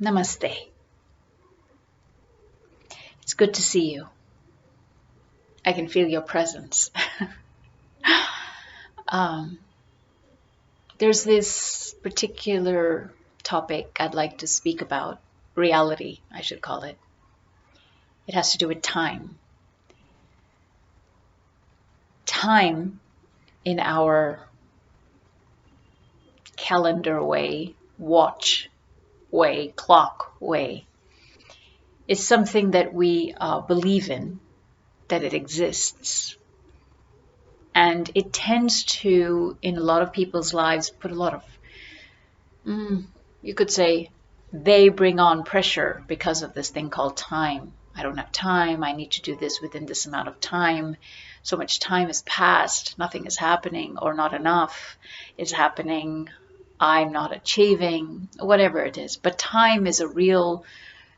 Namaste. It's good to see you. I can feel your presence. um, there's this particular topic I'd like to speak about, reality, I should call it. It has to do with time. Time in our calendar way, watch way, clock way, is something that we believe in, that it exists. And it tends to, in a lot of people's lives, put a lot of, you could say, they bring on pressure because of this thing called time. I don't have time. I need to do this within this amount of time. So much time has passed. Nothing is happening, or not enough is happening. I'm not achieving, whatever it is. But time is a real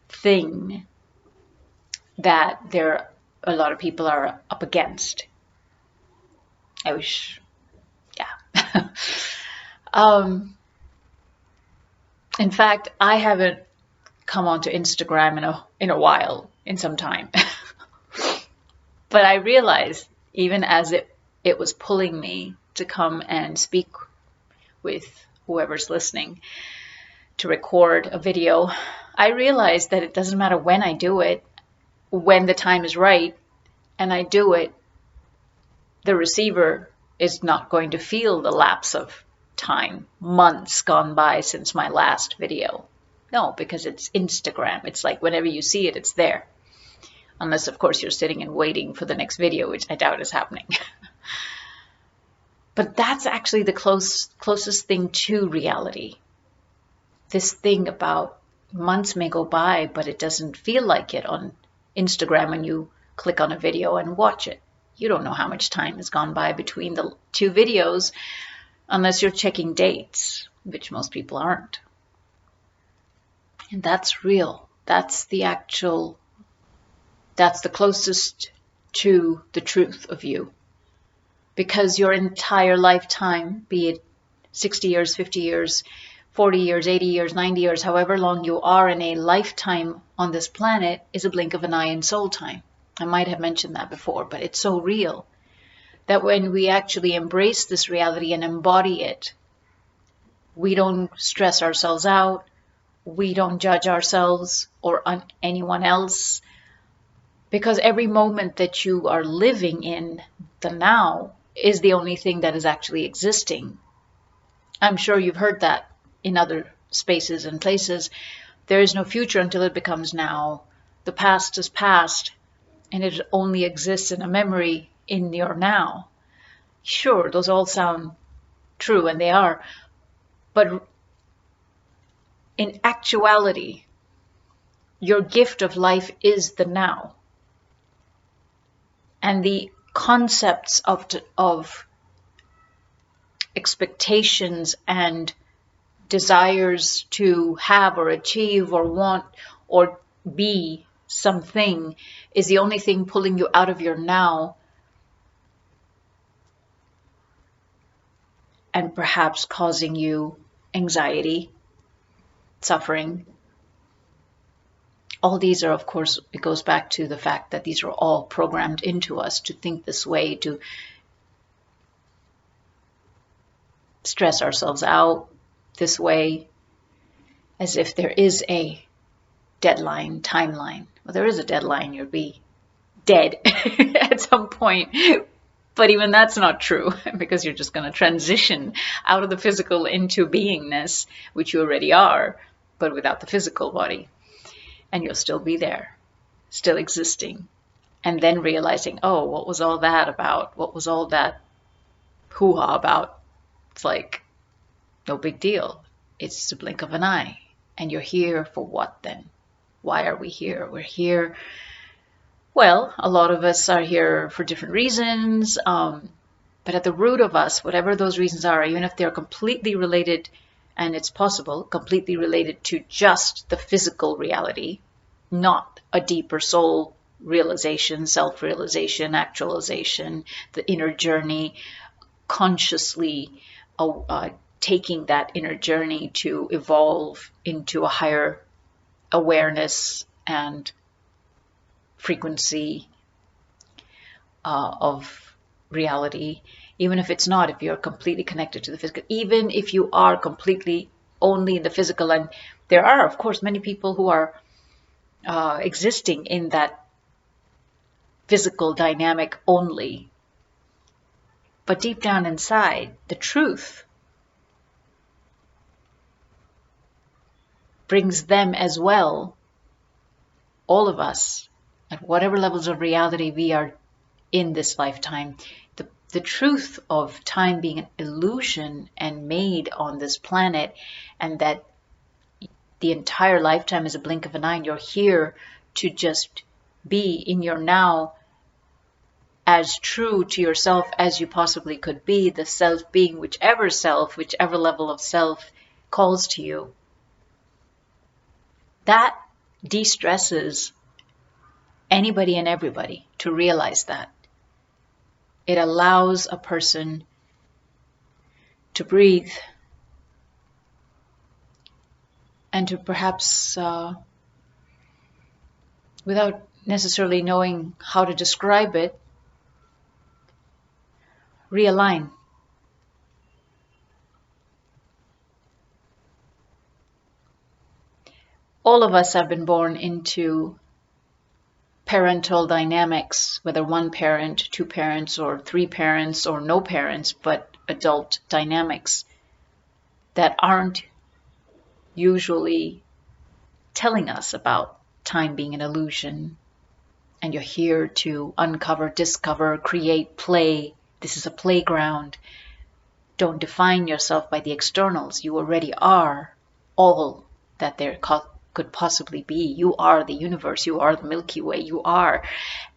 thing that a lot of people are up against. I wish, yeah. In fact, I haven't come onto Instagram in a while, in some time. But I realized, even as it was pulling me to come and speak with whoever's listening, to record a video, I realized that it doesn't matter when I do it, when the time is right, and I do it, the receiver is not going to feel the lapse of time, months gone by since my last video. No, because it's Instagram. It's like whenever you see it, it's there. Unless, of course, you're sitting and waiting for the next video, which I doubt is happening. But that's actually the closest thing to reality. This thing about months may go by, but it doesn't feel like it on Instagram when you click on a video and watch it. You don't know how much time has gone by between the two videos unless you're checking dates, which most people aren't. And that's real. That's the closest to the truth of you. Because your entire lifetime, be it 60 years, 50 years, 40 years, 80 years, 90 years, however long you are in a lifetime on this planet, is a blink of an eye in soul time. I might have mentioned that before, but it's so real that when we actually embrace this reality and embody it, we don't stress ourselves out, we don't judge ourselves or anyone else, because every moment that you are living in the now is the only thing that is actually existing. I'm sure you've heard that in other spaces and places. There is no future until it becomes now. The past is past, and it only exists in a memory in your now. Sure, those all sound true, and they are. But in actuality, your gift of life is the now. And the concepts of expectations and desires to have or achieve or want or be something is the only thing pulling you out of your now and perhaps causing you anxiety, suffering. All these are, of course, it goes back to the fact that these are all programmed into us to think this way, to stress ourselves out this way, as if there is a deadline, timeline. Well, there is a deadline. You'll be dead at some point. But even that's not true, because you're just going to transition out of the physical into beingness, which you already are, but without the physical body. And you'll still be there, still existing. And then realizing, oh, what was all that about? What was all that hoo-ha about? It's like, no big deal. It's just a blink of an eye. And you're here for what then? Why are we here? We're here. Well, a lot of us are here for different reasons. But at the root of us, whatever those reasons are, even if they're completely related, and it's possible, completely related to just the physical reality, not a deeper soul realization, self-realization, actualization, the inner journey, consciously taking that inner journey to evolve into a higher awareness and frequency of reality, even if it's not, if you're completely connected to the physical, even if you are completely only in the physical. And there are, of course, many people who are existing in that physical dynamic only. But deep down inside, the truth brings them as well, all of us, at whatever levels of reality we are in this lifetime. The truth of time being an illusion and made on this planet, and that the entire lifetime is a blink of an eye, and you're here to just be in your now, as true to yourself as you possibly could be, the self being whichever level of self calls to you. That de-stresses anybody and everybody to realize that. It allows a person to breathe and to perhaps, without necessarily knowing how to describe it, realign. All of us have been born into parental dynamics, whether one parent, two parents, or three parents, or no parents, but adult dynamics that aren't usually telling us about time being an illusion. And you're here to uncover, discover, create, play. This is a playground. Don't define yourself by the externals. You already are all that there could possibly be. You are the universe. You are the Milky Way. You are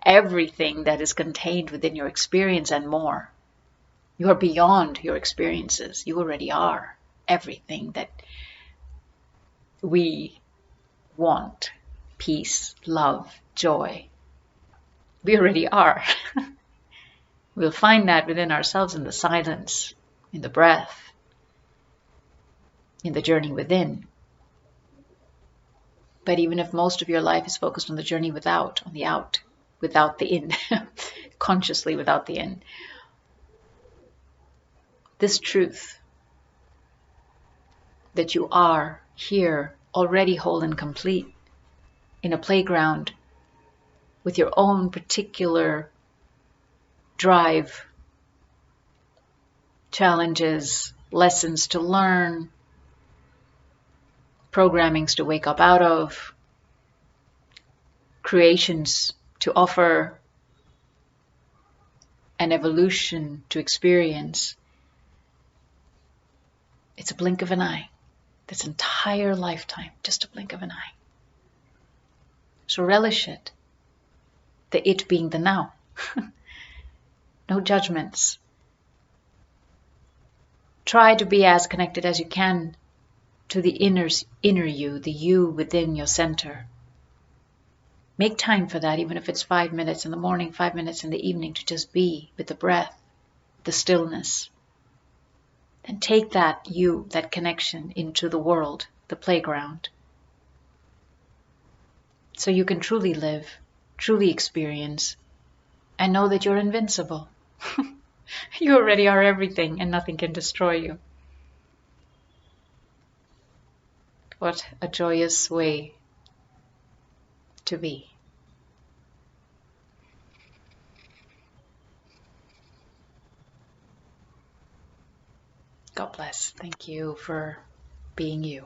everything that is contained within your experience and more. You are beyond your experiences. You already are everything that we want. Peace, love, joy. We already are. We'll find that within ourselves in the silence, in the breath, in the journey within. But even if most of your life is focused on the journey without, on the out, without the in, consciously without the in, this truth that you are here already whole and complete in a playground with your own particular drive, challenges, lessons to learn, programmings to wake up out of, creations to offer, an evolution to experience. It's a blink of an eye. This entire lifetime, just a blink of an eye. So relish it. The it being the now. No judgments. Try to be as connected as you can to the inner you, the you within your center. Make time for that, even if it's 5 minutes in the morning, 5 minutes in the evening, to just be with the breath, the stillness. And take that you, that connection, into the world, the playground. So you can truly live, truly experience, and know that you're invincible. You already are everything, and nothing can destroy you. What a joyous way to be. God bless. Thank you for being you.